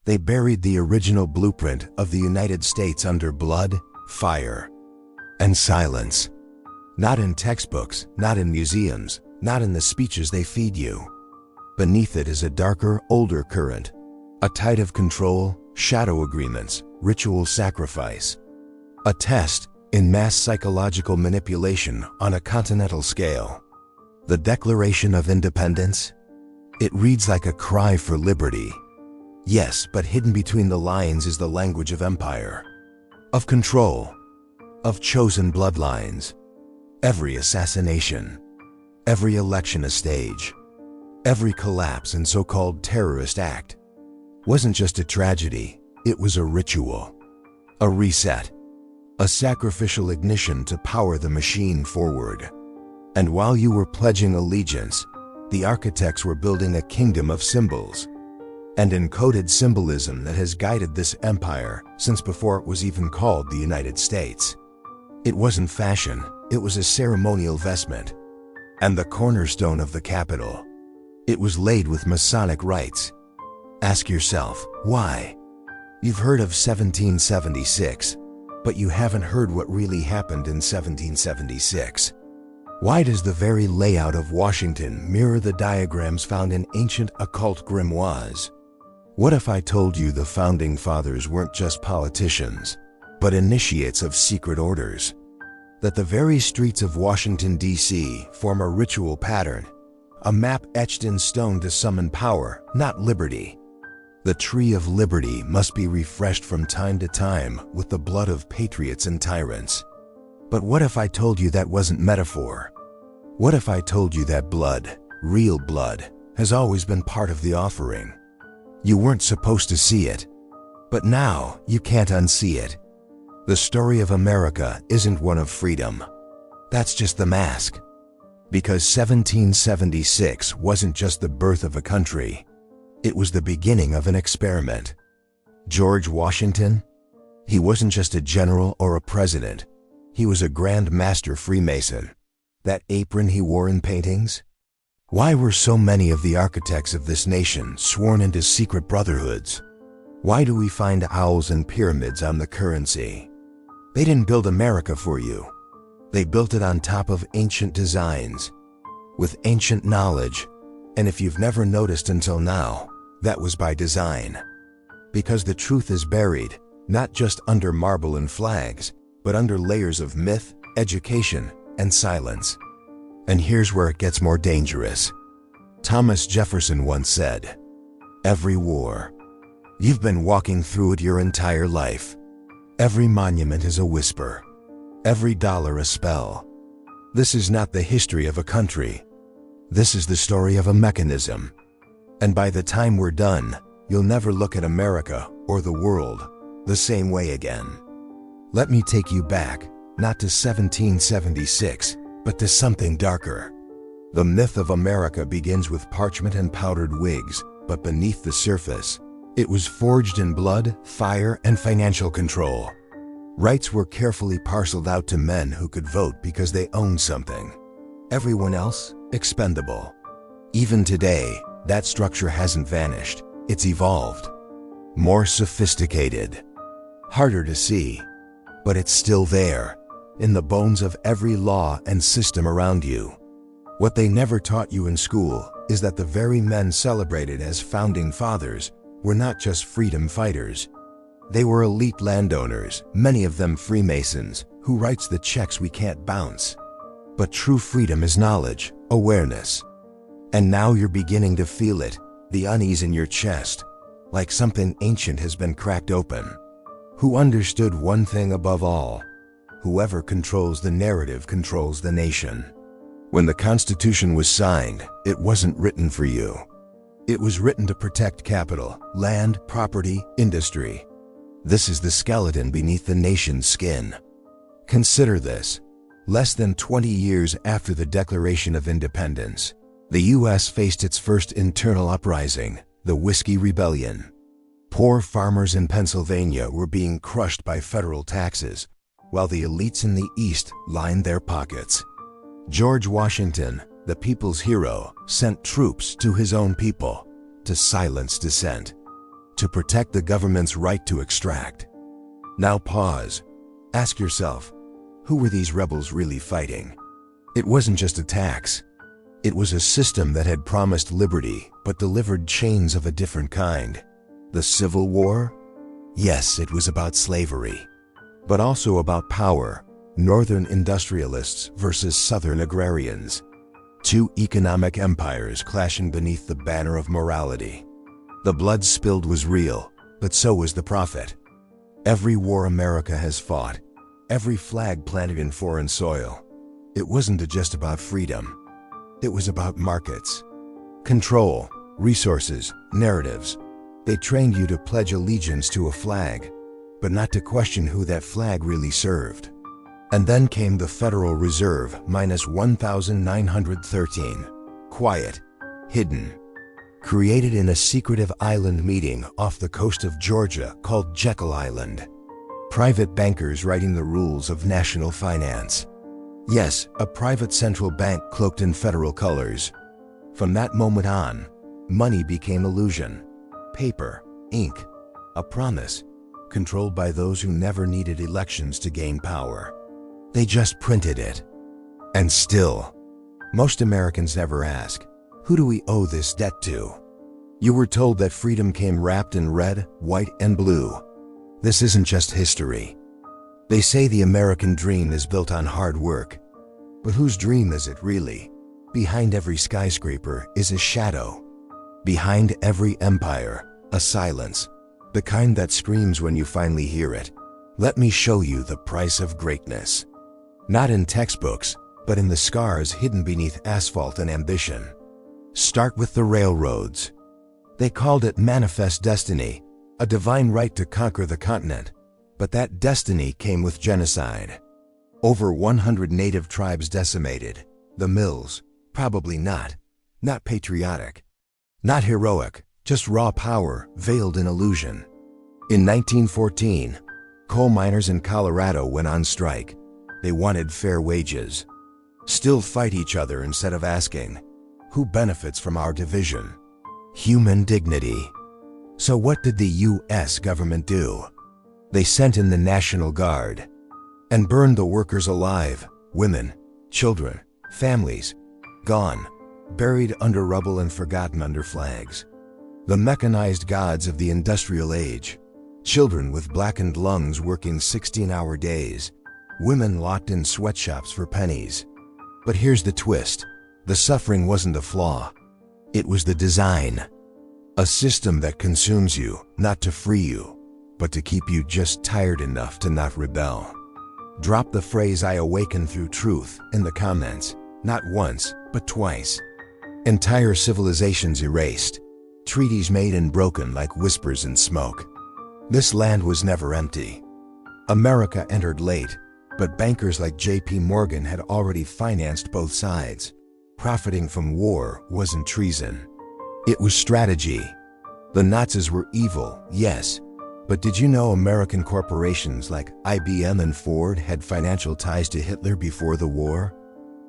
They buried the original blueprint of the United States under blood, fire, and silence. Not in textbooks, not in museums, not in the speeches they feed you. Beneath it is a darker, older current, a tide of control, shadow agreements, ritual sacrifice. A test in mass psychological manipulation on a continental scale. The Declaration of Independence? It reads like a cry for liberty. Yes, but hidden between the lines is the language of empire, of control, of chosen bloodlines. Every assassination, every election a stage, every collapse and so-called terrorist act wasn't just a tragedy, it was a ritual, a reset, a sacrificial ignition to power the machine forward. And while you were pledging allegiance, the architects were building a kingdom of symbols and encoded symbolism that has guided this empire since before it was even called the United States. It wasn't fashion, it was a ceremonial vestment, and the cornerstone of the capital. It was laid with Masonic rites. Ask yourself, why? You've heard of 1776, but you haven't heard what really happened in 1776. Why does the very layout of Washington mirror the diagrams found in ancient occult grimoires? What if I told you the Founding Fathers weren't just politicians, but initiates of secret orders? That the very streets of Washington, D.C. form a ritual pattern, a map etched in stone to summon power, not liberty. The tree of liberty must be refreshed from time to time with the blood of patriots and tyrants. But what if I told you that wasn't metaphor? What if I told you that blood, real blood, has always been part of the offering? You weren't supposed to see it, but now you can't unsee it. The story of America isn't one of freedom. That's just the mask. Because 1776 wasn't just the birth of a country. It was the beginning of an experiment. George Washington? He wasn't just a general or a president. He was a Grand Master Freemason. That apron he wore in paintings? Why were so many of the architects of this nation sworn into secret brotherhoods? Why do we find owls and pyramids on the currency? They didn't build America for you. They built it on top of ancient designs, with ancient knowledge, and if you've never noticed until now, that was by design. Because the truth is buried, not just under marble and flags, but under layers of myth, education, and silence. And here's where it gets more dangerous. Thomas Jefferson once said, "Every war, you've been walking through it your entire life. Every monument is a whisper, every dollar a spell. This is not the history of a country. This is the story of a mechanism. And by the time we're done, you'll never look at America or the world the same way again." Let me take you back, not to 1776, but to something darker. The myth of America begins with parchment and powdered wigs, but beneath the surface, it was forged in blood, fire, and financial control. Rights were carefully parceled out to men who could vote because they owned something. Everyone else, expendable. Even today, that structure hasn't vanished. It's evolved. More sophisticated. Harder to see. But it's still there, in the bones of every law and system around you. What they never taught you in school is that the very men celebrated as founding fathers were not just freedom fighters. They were elite landowners, many of them Freemasons, who writes the checks we can't bounce. But true freedom is knowledge, awareness. And now you're beginning to feel it, the unease in your chest, like something ancient has been cracked open. Who understood one thing above all? Whoever controls the narrative controls the nation. When the Constitution was signed, it wasn't written for you. It was written to protect capital, land, property, industry. This is the skeleton beneath the nation's skin. Consider this. Less than 20 years after the Declaration of Independence, the U.S. faced its first internal uprising, the Whiskey Rebellion. Poor farmers in Pennsylvania were being crushed by federal taxes, while the elites in the East lined their pockets. George Washington, the people's hero, sent troops to his own people to silence dissent, to protect the government's right to extract. Now pause. Ask yourself, who were these rebels really fighting? It wasn't just a tax. It was a system that had promised liberty but delivered chains of a different kind. The Civil War? Yes, it was about slavery, but also about power. Northern industrialists versus Southern agrarians. Two economic empires clashing beneath the banner of morality. The blood spilled was real, but so was the profit. Every war America has fought, every flag planted in foreign soil, it wasn't just about freedom. It was about markets, control, resources, narratives. They trained you to pledge allegiance to a flag, but not to question who that flag really served. And then came the Federal Reserve, minus 1913. Quiet, hidden. Created in a secretive island meeting off the coast of Georgia called Jekyll Island. Private bankers writing the rules of national finance. Yes, a private central bank cloaked in federal colors. From that moment on, money became illusion. Paper, ink, a promise, controlled by those who never needed elections to gain power. They just printed it. And still, most Americans never ask, who do we owe this debt to? You were told that freedom came wrapped in red, white, and blue. This isn't just history. They say the American dream is built on hard work. But whose dream is it really? Behind every skyscraper is a shadow. Behind every empire, a silence. The kind that screams when you finally hear it. Let me show you the price of greatness. Not in textbooks, but in the scars hidden beneath asphalt and ambition. Start with the railroads. They called it manifest destiny, a divine right to conquer the continent. But that destiny came with genocide. Over 100 native tribes decimated. The mills, probably not patriotic, not heroic, just raw power veiled in illusion. In 1914, coal miners in Colorado went on strike. They wanted fair wages. Still fight each other instead of asking, who benefits from our division? Human dignity. So what did the U.S. government do? They sent in the National Guard and burned the workers alive, women, children, families, gone, buried under rubble and forgotten under flags. The mechanized gods of the industrial age, children with blackened lungs working 16-hour days, women locked in sweatshops for pennies. But here's the twist. The suffering wasn't a flaw. It was the design. A system that consumes you, not to free you, but to keep you just tired enough to not rebel. Drop the phrase "I awaken through truth" in the comments. Not once, but twice. Entire civilizations erased. Treaties made and broken like whispers in smoke. This land was never empty. America entered late, but bankers like J.P. Morgan had already financed both sides. Profiting from war wasn't treason. It was strategy. The Nazis were evil, yes, but did you know American corporations like IBM and Ford had financial ties to Hitler before the war?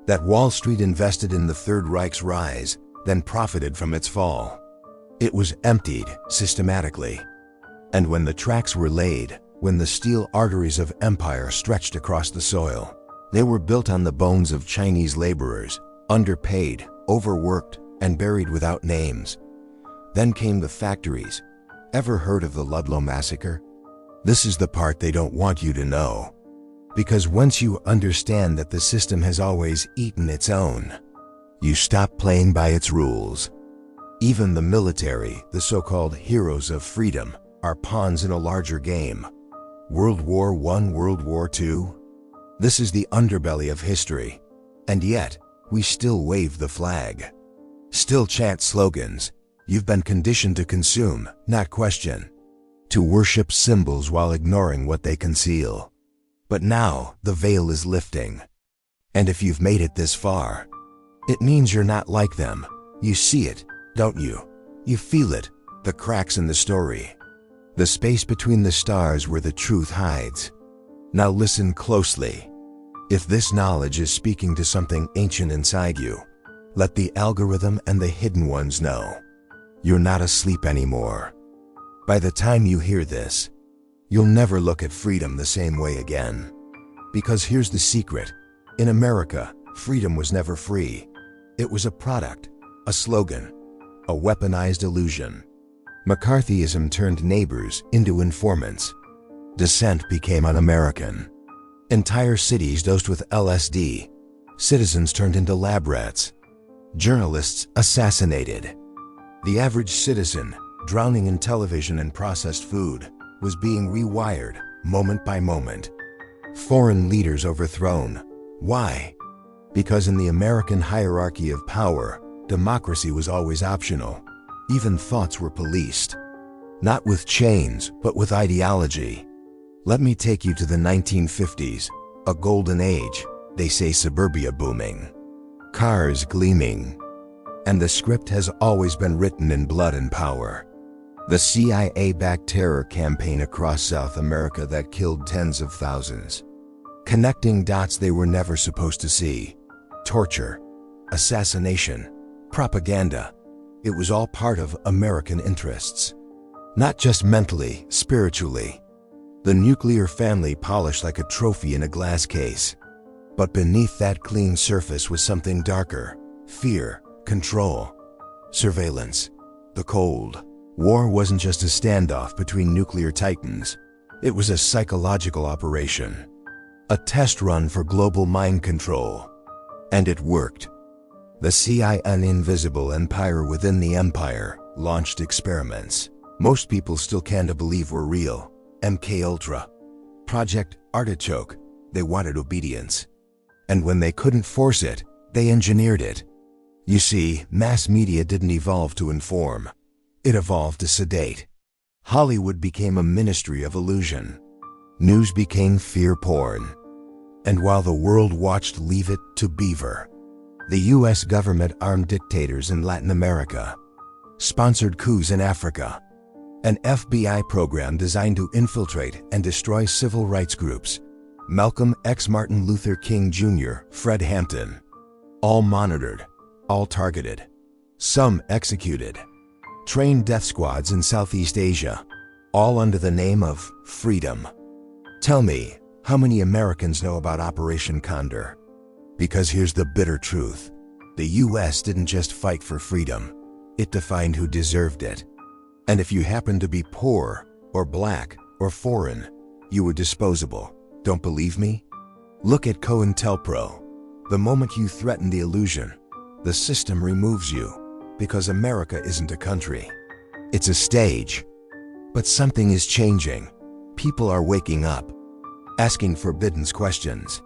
That Wall Street invested in the Third Reich's rise, then profited from its fall. It was emptied systematically. And when the tracks were laid, when the steel arteries of empire stretched across the soil, they were built on the bones of Chinese laborers, underpaid, overworked, and buried without names. Then came the factories. Ever heard of the Ludlow Massacre? This is the part they don't want you to know. Because once you understand that the system has always eaten its own, you stop playing by its rules. Even the military, the so-called heroes of freedom, are pawns in a larger game. World War I, World War II? This is the underbelly of history. And yet, we still wave the flag. Still chant slogans. You've been conditioned to consume, not question. To worship symbols while ignoring what they conceal. But now, the veil is lifting. And if you've made it this far, it means you're not like them. You see it, don't you? You feel it, the cracks in the story. The space between the stars where the truth hides. Now listen closely. If this knowledge is speaking to something ancient inside you, let the algorithm and the hidden ones know. You're not asleep anymore. By the time you hear this, you'll never look at freedom the same way again. Because here's the secret. In America, freedom was never free. It was a product, a slogan, a weaponized illusion. McCarthyism turned neighbors into informants. Dissent became un-American. Entire cities dosed with LSD. Citizens turned into lab rats. Journalists assassinated. The average citizen, drowning in television and processed food, was being rewired moment by moment. Foreign leaders overthrown. Why? Because in the American hierarchy of power, democracy was always optional. Even thoughts were policed. Not with chains, but with ideology. Let me take you to the 1950s, a golden age, they say, suburbia booming. Cars gleaming. And the script has always been written in blood and power. The CIA-backed terror campaign across South America that killed tens of thousands. Connecting dots they were never supposed to see. Torture, assassination, propaganda. It was all part of American interests. Not just mentally, spiritually. The nuclear family polished like a trophy in a glass case. But beneath that clean surface was something darker. Fear, control, surveillance, the cold. War wasn't just a standoff between nuclear titans. It was a psychological operation. A test run for global mind control. And it worked. The CIA, an invisible empire within the empire, launched experiments. Most people still can't believe were real. MK Ultra, Project Artichoke. They wanted obedience. And when they couldn't force it, they engineered it. You see, mass media didn't evolve to inform. It evolved to sedate. Hollywood became a ministry of illusion. News became fear porn. And while the world watched Leave It to Beaver, the US government armed dictators in Latin America, sponsored coups in Africa, an FBI program designed to infiltrate and destroy civil rights groups, Malcolm X, Martin Luther King Jr., Fred Hampton, all monitored, all targeted, some executed, trained death squads in Southeast Asia, all under the name of freedom. Tell me, how many Americans know about Operation Condor? Because here's the bitter truth. The US didn't just fight for freedom. It defined who deserved it. And if you happened to be poor, or black, or foreign, you were disposable. Don't believe me? Look at COINTELPRO. The moment you threaten the illusion, the system removes you. Because America isn't a country. It's a stage. But something is changing. People are waking up, asking forbidden questions.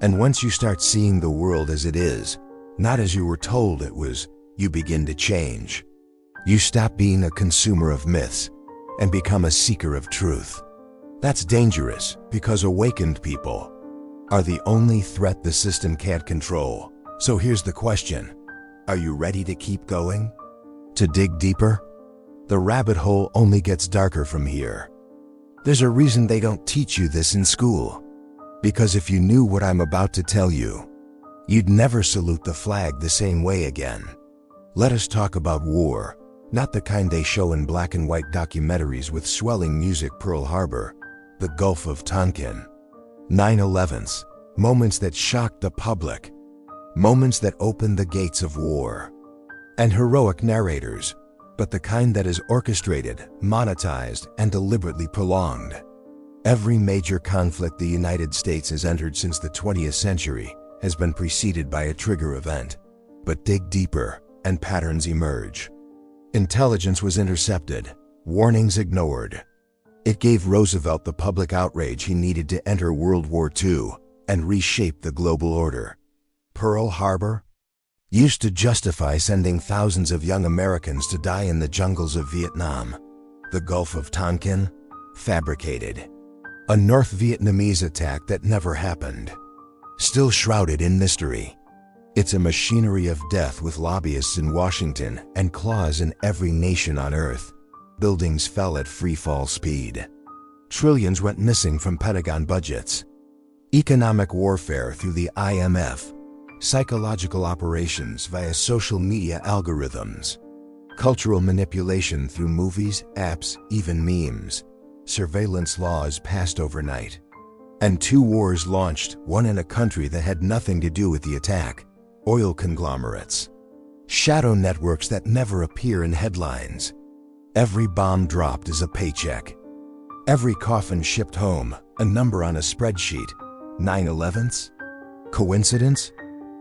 And once you start seeing the world as it is, not as you were told it was, you begin to change. You stop being a consumer of myths and become a seeker of truth. That's dangerous because awakened people are the only threat the system can't control. So here's the question. Are you ready to keep going? To dig deeper? The rabbit hole only gets darker from here. There's a reason they don't teach you this in school. Because if you knew what I'm about to tell you, you'd never salute the flag the same way again. Let us talk about war, not the kind they show in black and white documentaries with swelling music. Pearl Harbor, the Gulf of Tonkin, 9/11s, moments that shocked the public, moments that opened the gates of war, and heroic narrators, but the kind that is orchestrated, monetized, and deliberately prolonged. Every major conflict the United States has entered since the 20th century has been preceded by a trigger event. But dig deeper, and patterns emerge. Intelligence was intercepted, warnings ignored. It gave Roosevelt the public outrage he needed to enter World War II and reshape the global order. Pearl Harbor used to justify sending thousands of young Americans to die in the jungles of Vietnam. The Gulf of Tonkin, fabricated. A North Vietnamese attack that never happened. Still shrouded in mystery. It's a machinery of death with lobbyists in Washington and claws in every nation on Earth. Buildings fell at free-fall speed. Trillions went missing from Pentagon budgets. Economic warfare through the IMF. Psychological operations via social media algorithms. Cultural manipulation through movies, apps, even memes. Surveillance laws passed overnight. And 2 wars launched, one in a country that had nothing to do with the attack. Oil conglomerates. Shadow networks that never appear in headlines. Every bomb dropped is a paycheck. Every coffin shipped home, a number on a spreadsheet. 9/11s? Coincidence?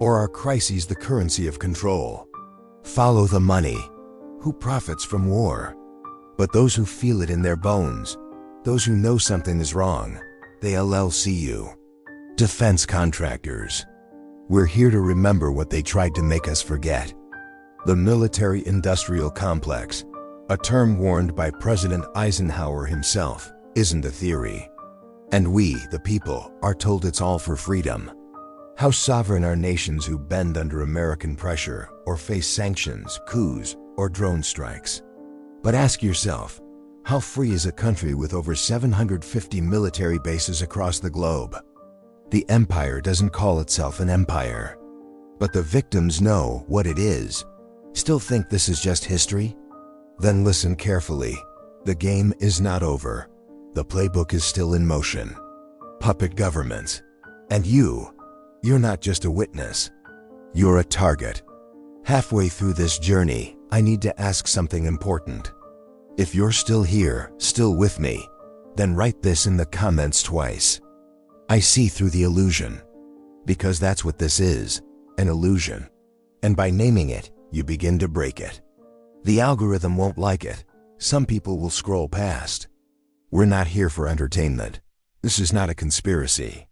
Or are crises the currency of control? Follow the money. Who profits from war? But those who feel it in their bones, those who know something is wrong, they LLC you. Defense contractors. We're here to remember what they tried to make us forget. The military-industrial complex, a term warned by President Eisenhower himself, isn't a theory. And we, the people, are told it's all for freedom. How sovereign are nations who bend under American pressure or face sanctions, coups, or drone strikes? But ask yourself, how free is a country with over 750 military bases across the globe? The empire doesn't call itself an empire. But the victims know what it is. Still think this is just history? Then listen carefully. The game is not over. The playbook is still in motion. Puppet governments. And you're not just a witness. You're a target. Halfway through this journey, I need to ask something important. If you're still here, still with me, then write this in the comments twice. I see through the illusion. Because that's what this is, an illusion. And by naming it, you begin to break it. The algorithm won't like it. Some people will scroll past. We're not here for entertainment. This is not a conspiracy.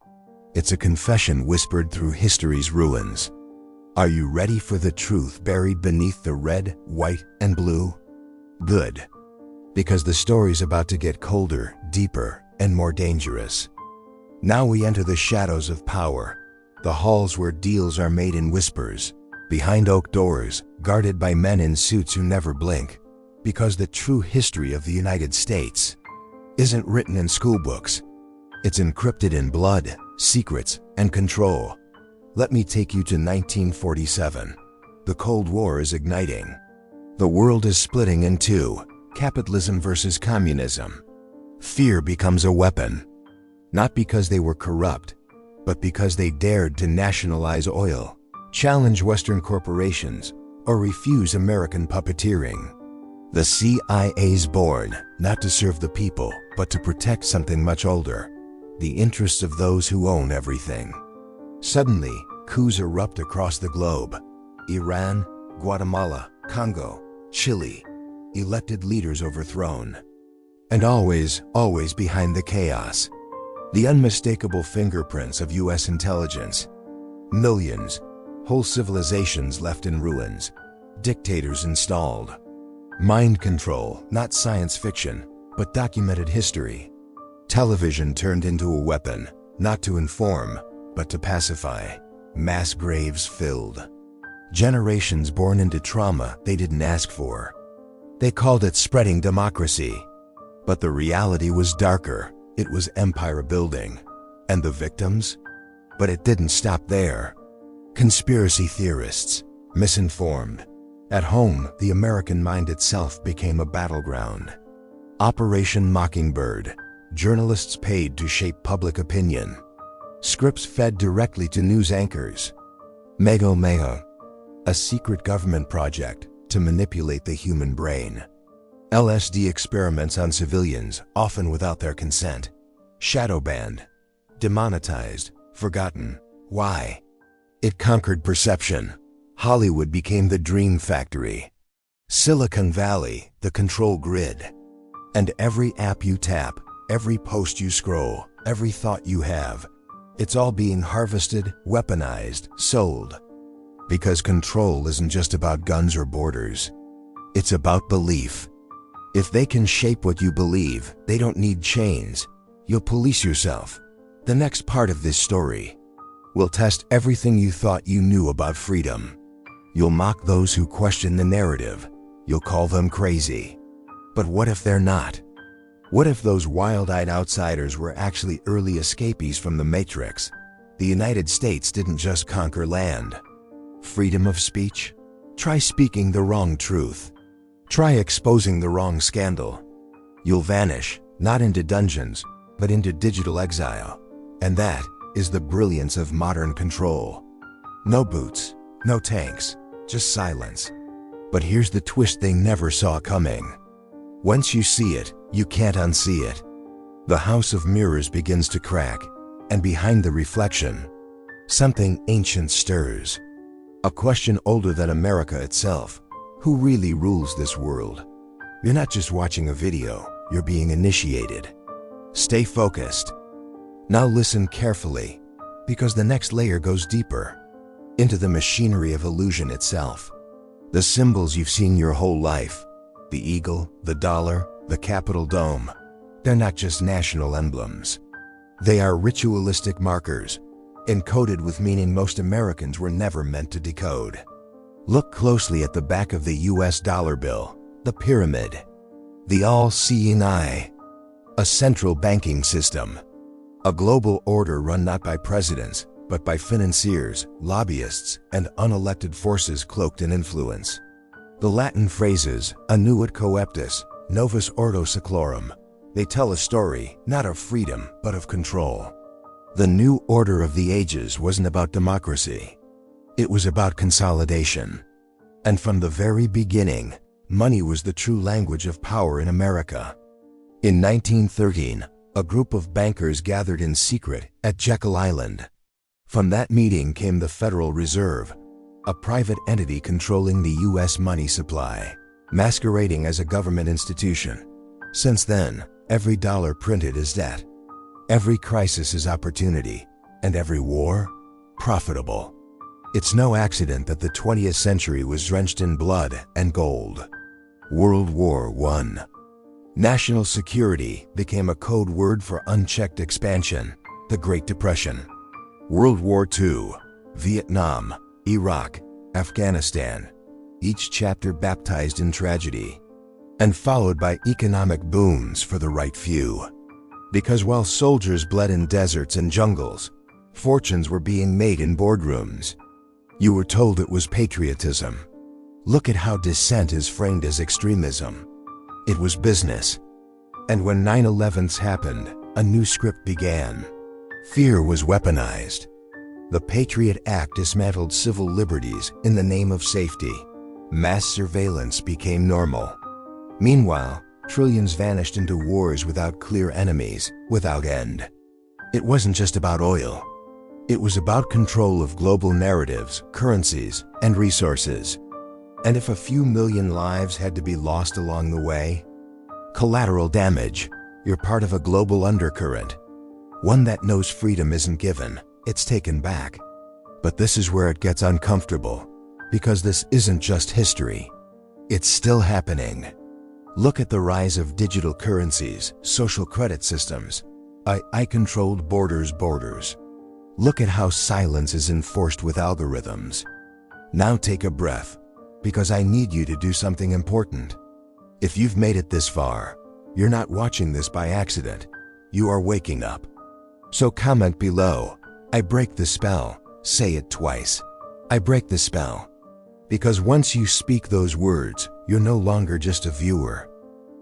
It's a confession whispered through history's ruins. Are you ready for the truth buried beneath the red, white, and blue? Good. Because the story's about to get colder, deeper, and more dangerous. Now we enter the shadows of power, the halls where deals are made in whispers, behind oak doors, guarded by men in suits who never blink. Because the true history of the United States isn't written in schoolbooks. It's encrypted in blood, secrets, and control. Let me take you to 1947. The Cold War is igniting. The world is splitting in two, capitalism versus communism. Fear becomes a weapon. Not because they were corrupt, but because they dared to nationalize oil, challenge Western corporations, or refuse American puppeteering. The CIA's born, not to serve the people, but to protect something much older, the interests of those who own everything. Suddenly, coups erupt across the globe. Iran, Guatemala, Congo, Chile, elected leaders overthrown. And always behind the chaos, the unmistakable fingerprints of US intelligence. Millions, whole civilizations left in ruins, dictators installed. Mind control, not science fiction, but documented history. Television turned into a weapon, not to inform, but to pacify. Mass graves filled. Generations born into trauma they didn't ask for. They called it spreading democracy. But the reality was darker. It was empire building. And the victims? But it didn't stop there. Conspiracy theorists, misinformed. At home, the American mind itself became a battleground. Operation Mockingbird, journalists paid to shape public opinion. Scripts fed directly to news anchors. Mego, a secret government project to manipulate the human brain. LSD experiments on civilians, often without their consent. Shadow banned, demonetized, forgotten. Why? It conquered perception. Hollywood became the dream factory. Silicon Valley, the control grid. And every app you tap, every post you scroll, every thought you have, it's all being harvested, weaponized, sold. Because control isn't just about guns or borders. It's about belief. If they can shape what you believe, they don't need chains. You'll police yourself. The next part of this story will test everything you thought you knew about freedom. You'll mock those who question the narrative. You'll call them crazy. But what if they're not? What if those wild-eyed outsiders were actually early escapees from the Matrix? The United States didn't just conquer land. Freedom of speech? Try speaking the wrong truth. Try exposing the wrong scandal. You'll vanish, not into dungeons, but into digital exile. And that is the brilliance of modern control. No boots, no tanks, just silence. But here's the twist they never saw coming. Once you see it, you can't unsee it. The house of mirrors begins to crack, and behind the reflection, something ancient stirs. A question older than America itself. Who really rules this world? You're not just watching a video, you're being initiated. Stay focused. Now listen carefully, because the next layer goes deeper, into the machinery of illusion itself. The symbols you've seen your whole life, the eagle, the dollar, the Capitol dome, they're not just national emblems. They are ritualistic markers, encoded with meaning most Americans were never meant to decode. Look closely at the back of the US dollar bill, the pyramid, the all-seeing eye, a central banking system, a global order run not by presidents, but by financiers, lobbyists, and unelected forces cloaked in influence. The Latin phrases, annuit coeptis, novus ordo seclorum, they tell a story, not of freedom, but of control. The new order of the ages wasn't about democracy. It was about consolidation. And from the very beginning, money was the true language of power in America. In 1913, a group of bankers gathered in secret at Jekyll Island. From that meeting came the Federal Reserve, a private entity controlling the U.S. money supply, masquerading as a government institution. Since then, every dollar printed is debt. Every crisis is opportunity, and every war, profitable. It's no accident that the 20th century was drenched in blood and gold. World War I. National security became a code word for unchecked expansion, the Great Depression. World War II, Vietnam, Iraq, Afghanistan, each chapter baptized in tragedy, and followed by economic booms for the right few. Because while soldiers bled in deserts and jungles, fortunes were being made in boardrooms. You were told it was patriotism. Look at how dissent is framed as extremism. It was business. And when 9/11s happened, a new script began. Fear was weaponized. The Patriot Act dismantled civil liberties in the name of safety. Mass surveillance became normal. Meanwhile, trillions vanished into wars without clear enemies, without end. It wasn't just about oil. It was about control of global narratives, currencies, and resources. And if a few million lives had to be lost along the way, collateral damage, you're part of a global undercurrent. One that knows freedom isn't given, it's taken back. But this is where it gets uncomfortable, because this isn't just history. It's still happening. Look at the rise of digital currencies, social credit systems, AI-controlled borders. Look at how silence is enforced with algorithms. Now take a breath, because I need you to do something important. If you've made it this far, you're not watching this by accident. You are waking up. So comment below, I break the spell. Say it twice. I break the spell. Because once you speak those words, you're no longer just a viewer.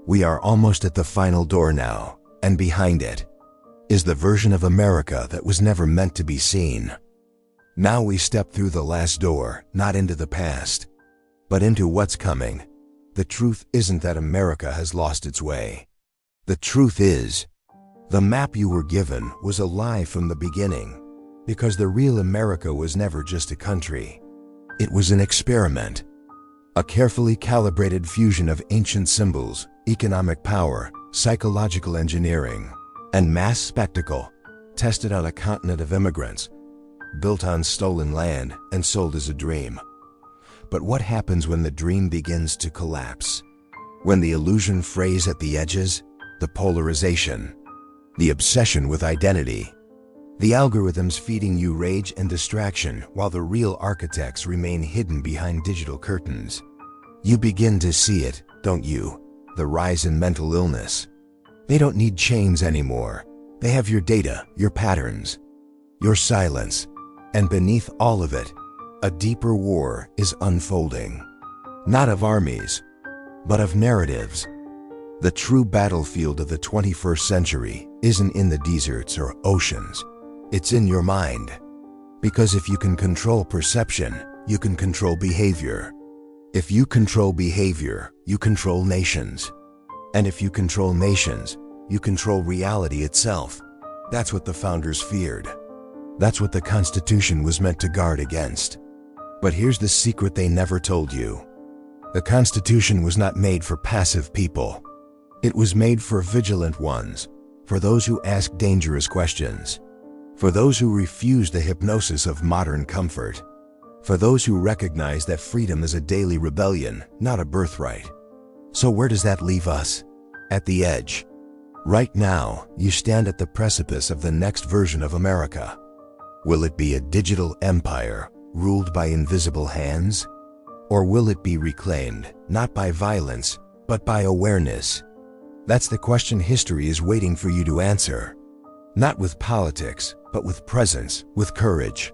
We are almost at the final door now, and behind it is the version of America that was never meant to be seen. Now we step through the last door, not into the past, but into what's coming. The truth isn't that America has lost its way. The truth is, the map you were given was a lie from the beginning, because the real America was never just a country. It was an experiment, a carefully calibrated fusion of ancient symbols, economic power, psychological engineering, and mass spectacle, tested on a continent of immigrants, built on stolen land and sold as a dream. But what happens when the dream begins to collapse? When the illusion frays at the edges, the polarization, the obsession with identity, the algorithms feeding you rage and distraction while the real architects remain hidden behind digital curtains. You begin to see it, don't you? The rise in mental illness. They don't need chains anymore. They have your data, your patterns, your silence, and beneath all of it, a deeper war is unfolding. Not of armies, but of narratives. The true battlefield of the 21st century isn't in the deserts or oceans. It's in your mind. Because if you can control perception, you can control behavior. If you control behavior, you control nations. And if you control nations, you control reality itself. That's what the founders feared. That's what the Constitution was meant to guard against. But here's the secret they never told you. The Constitution was not made for passive people. It was made for vigilant ones, for those who ask dangerous questions, for those who refuse the hypnosis of modern comfort, for those who recognize that freedom is a daily rebellion, not a birthright. So where does that leave us? At the edge. Right now, you stand at the precipice of the next version of America. Will it be a digital empire ruled by invisible hands? Or will it be reclaimed, not by violence, but by awareness? That's the question history is waiting for you to answer. Not with politics, but with presence, with courage,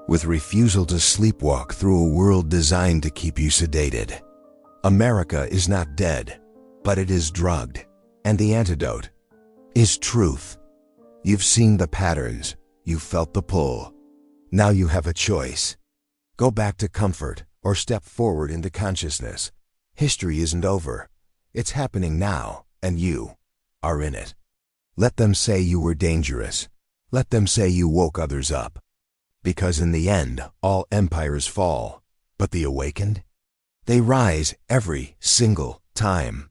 with refusal to sleepwalk through a world designed to keep you sedated. America is not dead, but it is drugged, and the antidote is truth. You've seen the patterns, you've felt the pull. Now you have a choice. Go back to comfort or step forward into consciousness. History isn't over. It's happening now, and you are in it. Let them say you were dangerous. Let them say you woke others up. Because in the end, all empires fall. But the awakened? They rise every single time.